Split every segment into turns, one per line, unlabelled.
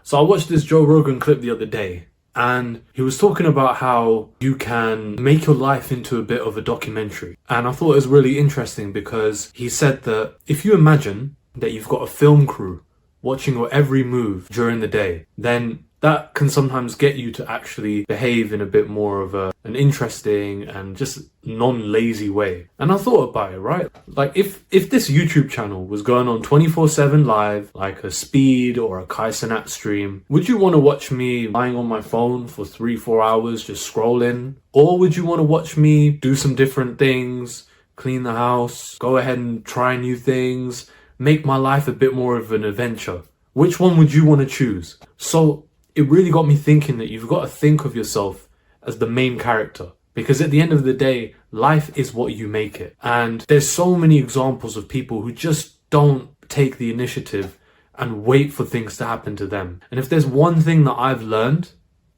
So I watched this Joe Rogan clip the other day, and he was talking about how you can make your life into a bit of a documentary. And I thought it was really interesting because he said that if you imagine that you've got a film crew watching your every move during the day, then that can sometimes get you to actually behave in a bit more of an interesting and just non-lazy way. And I thought about it, right? Like if this YouTube channel was going on 24/7 live, like a Speed or a Kai Cenat stream, would you want to watch me lying on my phone for 3-4 hours just scrolling? Or would you want to watch me do some different things, clean the house, go ahead and try new things, make my life a bit more of an adventure? Which one would you want to choose? So it really got me thinking that you've got to think of yourself as the main character, because at the end of the day, life is what you make it. And there's so many examples of people who just don't take the initiative and wait for things to happen to them. And if there's one thing that I've learned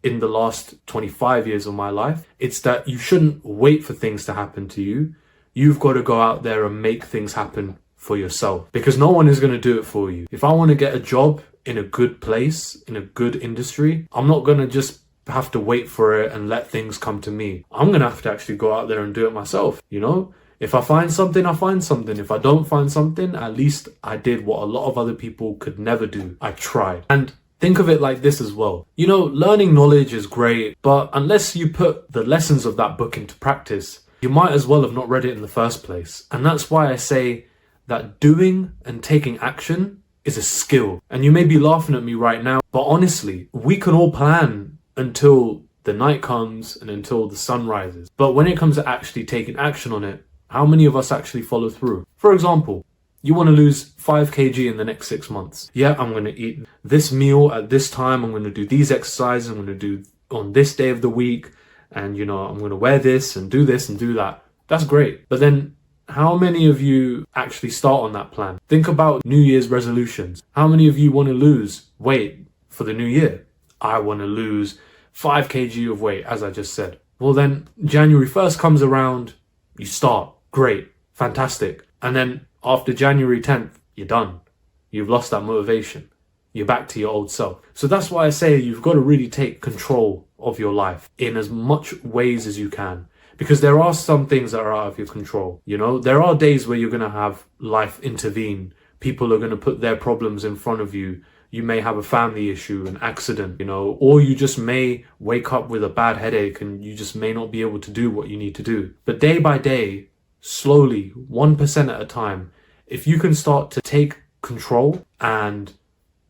in the last 25 years of my life, it's that you shouldn't wait for things to happen to you. You've got to go out there and make things happen for yourself, because no one is going to do it for you. If I want to get a job in a good place, in a good industry, I'm not going to just have to wait for it and let things come to me. I'm going to have to actually go out there and do it myself, you know? If I find something, I find something. If I don't find something, at least I did what a lot of other people could never do. I tried. And think of it like this as well. You know, learning knowledge is great, but unless you put the lessons of that book into practice, you might as well have not read it in the first place. And that's why I say that doing and taking action is a skill. And you may be laughing at me right now, but honestly, we can all plan until the night comes and until the sun rises. But when it comes to actually taking action on it, how many of us actually follow through? For example, you want to lose 5 kg in the next 6 months. Yeah, I'm going to eat this meal at this time. I'm going to do these exercises. I'm going to do on this day of the week. And, you know, I'm going to wear this and do that. That's great. But then how many of you actually start on that plan? Think about New Year's resolutions. How many of you want to lose weight for the new year? I want to lose 5 kg of weight, as I just said. Well, then January 1st comes around, you start. Great, fantastic. And then after January 10th, you're done. You've lost that motivation. You're back to your old self. So that's why I say you've got to really take control of your life in as much ways as you can. Because there are some things that are out of your control. You know, there are days where you're going to have life intervene. People are going to put their problems in front of you. You may have a family issue, an accident, you know, or you just may wake up with a bad headache and you just may not be able to do what you need to do. But day by day, slowly, 1% at a time, if you can start to take control and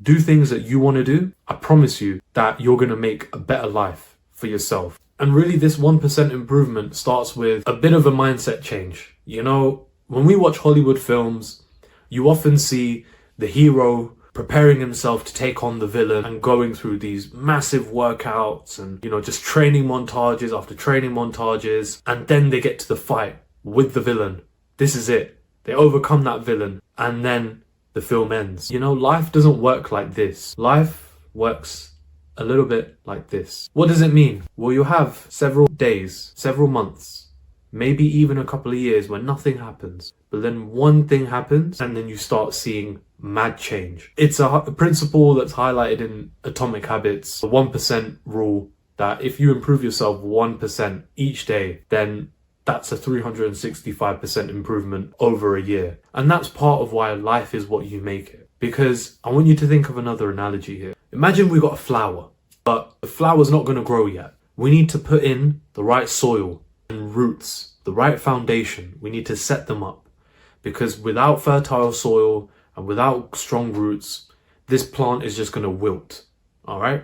do things that you want to do, I promise you that you're going to make a better life for yourself. And really, this 1% improvement starts with a bit of a mindset change. You know, when we watch Hollywood films, you often see the hero preparing himself to take on the villain and going through these massive workouts and, you know, just training montages after training montages. And then they get to the fight with the villain. This is it. They overcome that villain and then the film ends. You know, life doesn't work like this. Life works a little bit like this. What does it mean? Well, you have several days, several months, maybe even a couple of years where nothing happens. But then one thing happens and then you start seeing mad change. It's a principle that's highlighted in Atomic Habits, the 1% rule, that if you improve yourself 1% each day, then that's a 365% improvement over a year. And that's part of why life is what you make it. Because I want you to think of another analogy here. Imagine we've got a flower, but the flower's not going to grow yet. We need to put in the right soil and roots, the right foundation. We need to set them up. Because without fertile soil and without strong roots, this plant is just going to wilt. All right?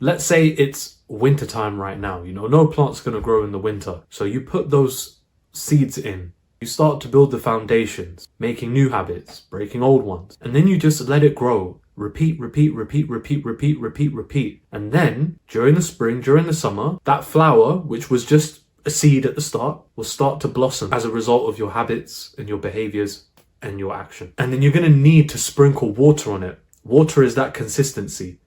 Let's say it's wintertime right now. You know, no plant's going to grow in the winter. So you put those seeds in. You start to build the foundations, making new habits, breaking old ones. And then you just let it grow. Repeat. And then during the spring, during the summer, that flower, which was just a seed at the start, will start to blossom as a result of your habits and your behaviors and your action. And then you're going to need to sprinkle water on it. Water is that consistency.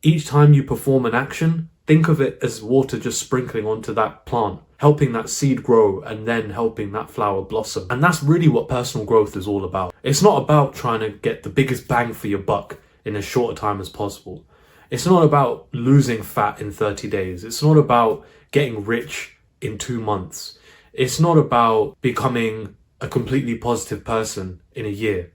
Each time you perform an action, think of it as water just sprinkling onto that plant, helping that seed grow and then helping that flower blossom. And that's really what personal growth is all about. It's not about trying to get the biggest bang for your buck in as short a time as possible. It's not about losing fat in 30 days. It's not about getting rich in 2 months. It's not about becoming a completely positive person in a year.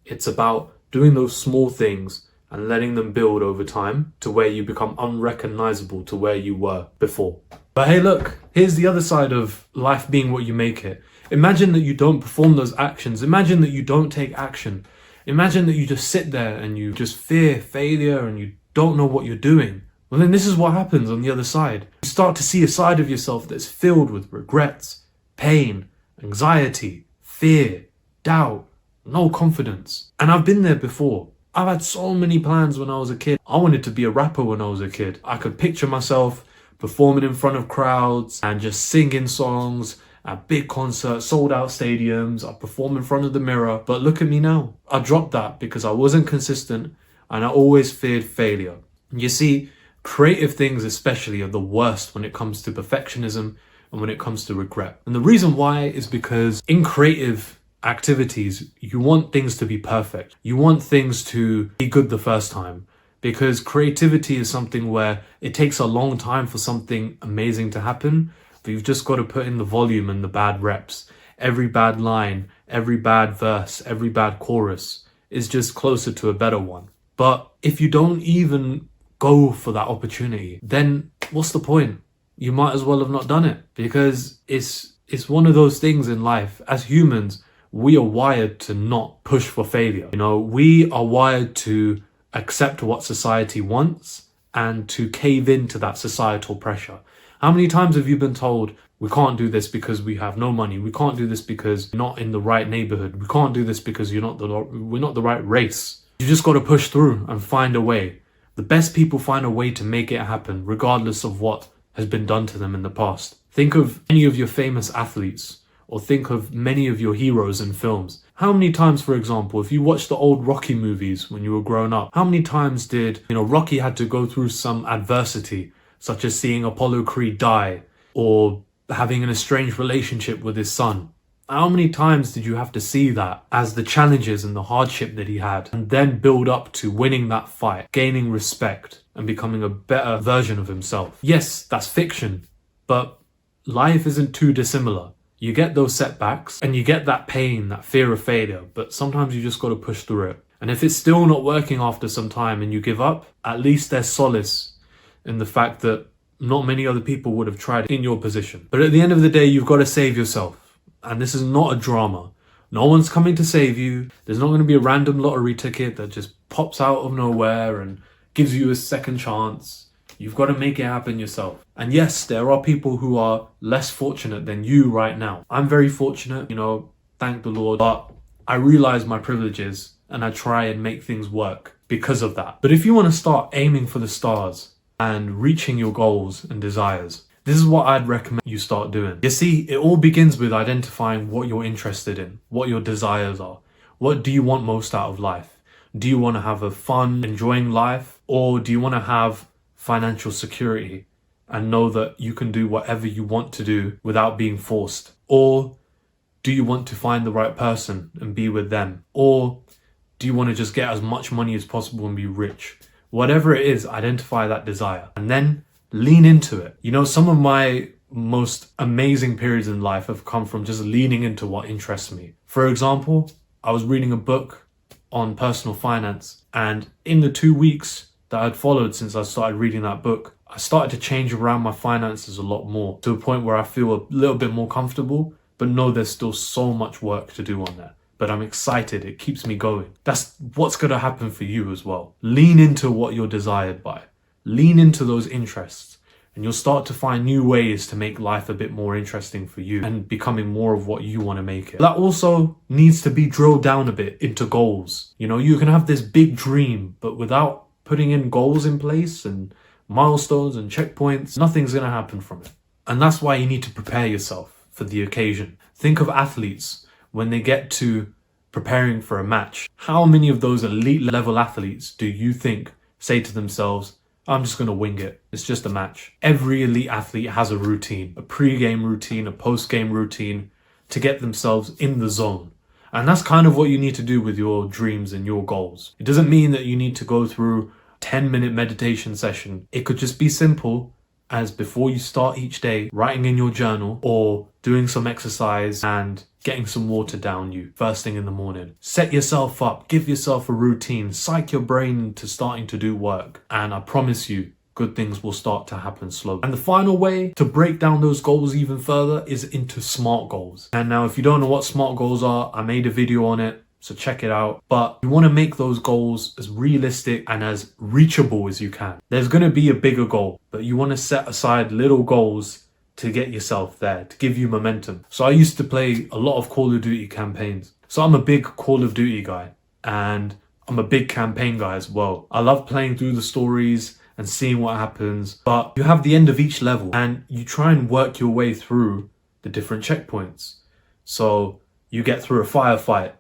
It's about doing those small things and letting them build over time to where you become unrecognizable to where you were before. But hey, look, here's the other side of life being what you make it. Imagine that you don't perform those actions. Imagine that you don't take action. Imagine that you just sit there and you just fear failure and you don't know what you're doing. Well, then this is what happens on the other side. You start to see a side of yourself that's filled with regrets, pain, anxiety, fear, doubt, no confidence. And I've been there before. I've had so many plans when I was a kid. I wanted to be a rapper when I was a kid. I could picture myself performing in front of crowds and just singing songs at big concerts, sold out stadiums. I perform in front of the mirror. But look at me now. I dropped that because I wasn't consistent and I always feared failure. You see, creative things especially are the worst when it comes to perfectionism and when it comes to regret. And the reason why is because in creative activities, you want things to be perfect. You want things to be good the first time, because creativity is something where it takes a long time for something amazing to happen, but you've just got to put in the volume and the bad reps. Every bad line, every bad verse, every bad chorus is just closer to a better one. But if you don't even go for that opportunity, then what's the point? You might as well have not done it, because it's one of those things in life. As humans, we are wired to not push for failure. We are wired to accept what society wants and to cave into that societal pressure. How many times have you been told, we can't do this because we have no money. We can't do this because you're not in the right neighborhood. We can't do this because we're not the right race. You just got to push through and find a way. The best people find a way to make it happen, regardless of what has been done to them in the past. Think of any of your famous athletes, or think of many of your heroes in films. How many times, for example, if you watch the old Rocky movies when you were growing up, how many times did, Rocky had to go through some adversity, such as seeing Apollo Creed die, or having an estranged relationship with his son? How many times did you have to see that as the challenges and the hardship that he had, and then build up to winning that fight, gaining respect, and becoming a better version of himself? Yes, that's fiction, but life isn't too dissimilar. You get those setbacks and you get that pain, that fear of failure, but sometimes you just got to push through it. And if it's still not working after some time and you give up, at least there's solace in the fact that not many other people would have tried in your position. But at the end of the day, you've got to save yourself. And this is not a drama. No one's coming to save you. There's not going to be a random lottery ticket that just pops out of nowhere and gives you a second chance. You've got to make it happen yourself. And yes, there are people who are less fortunate than you right now. I'm very fortunate, thank the Lord. But I realize my privileges and I try and make things work because of that. But if you want to start aiming for the stars and reaching your goals and desires, this is what I'd recommend you start doing. You see, it all begins with identifying what you're interested in, what your desires are. What do you want most out of life? Do you want to have a fun, enjoying life? Or do you want to have financial security and know that you can do whatever you want to do without being forced? Or do you want to find the right person and be with them? Or do you want to just get as much money as possible and be rich? Whatever it is, identify that desire and then lean into it. Some of my most amazing periods in life have come from just leaning into what interests me. For example, I was reading a book on personal finance, and in the 2 weeks that I'd followed since I started reading that book, I started to change around my finances a lot more, to a point where I feel a little bit more comfortable, but know there's still so much work to do on that. But I'm excited, it keeps me going. That's what's going to happen for you as well. Lean into what you're desired by. Lean into those interests, and you'll start to find new ways to make life a bit more interesting for you and becoming more of what you want to make it. That also needs to be drilled down a bit into goals. You can have this big dream, but without putting in goals in place and milestones and checkpoints, nothing's going to happen from it. And that's why you need to prepare yourself for the occasion. Think of athletes when they get to preparing for a match. How many of those elite level athletes do you think say to themselves, I'm just going to wing it. It's just a match. Every elite athlete has a routine, a pre-game routine, a post-game routine to get themselves in the zone. And that's kind of what you need to do with your dreams and your goals. It doesn't mean that you need to go through 10-minute meditation session. It could just be simple as before you start each day, writing in your journal or doing some exercise and getting some water down you first thing in the morning. Set yourself up, give yourself a routine, psych your brain into starting to do work. And I promise you, good things will start to happen slowly. And the final way to break down those goals even further is into SMART goals. And now if you don't know what SMART goals are, I made a video on it, so check it out. But you want to make those goals as realistic and as reachable as you can. There's going to be a bigger goal, but you want to set aside little goals to get yourself there, to give you momentum. So I used to play a lot of Call of Duty campaigns. So I'm a big Call of Duty guy and I'm a big campaign guy as well. I love playing through the stories and seeing what happens, but you have the end of each level and you try and work your way through the different checkpoints. So you get through a firefight.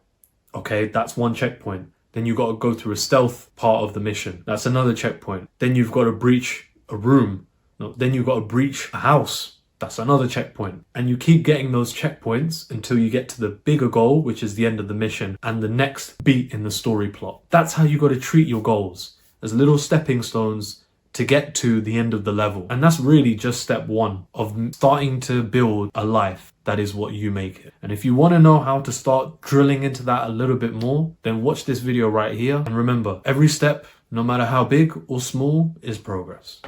Okay, that's one checkpoint. Then you got to go through a stealth part of the mission. That's another checkpoint. Then you've got to breach a room. No, then you've got to breach a house. That's another checkpoint. And you keep getting those checkpoints until you get to the bigger goal, which is the end of the mission and the next beat in the story plot. That's how you got to treat your goals, as little stepping stones to get to the end of the level. And that's really just step one of starting to build a life that is what you make it. And if you want to know how to start drilling into that a little bit more, then watch this video right here. And remember, every step, no matter how big or small, is progress.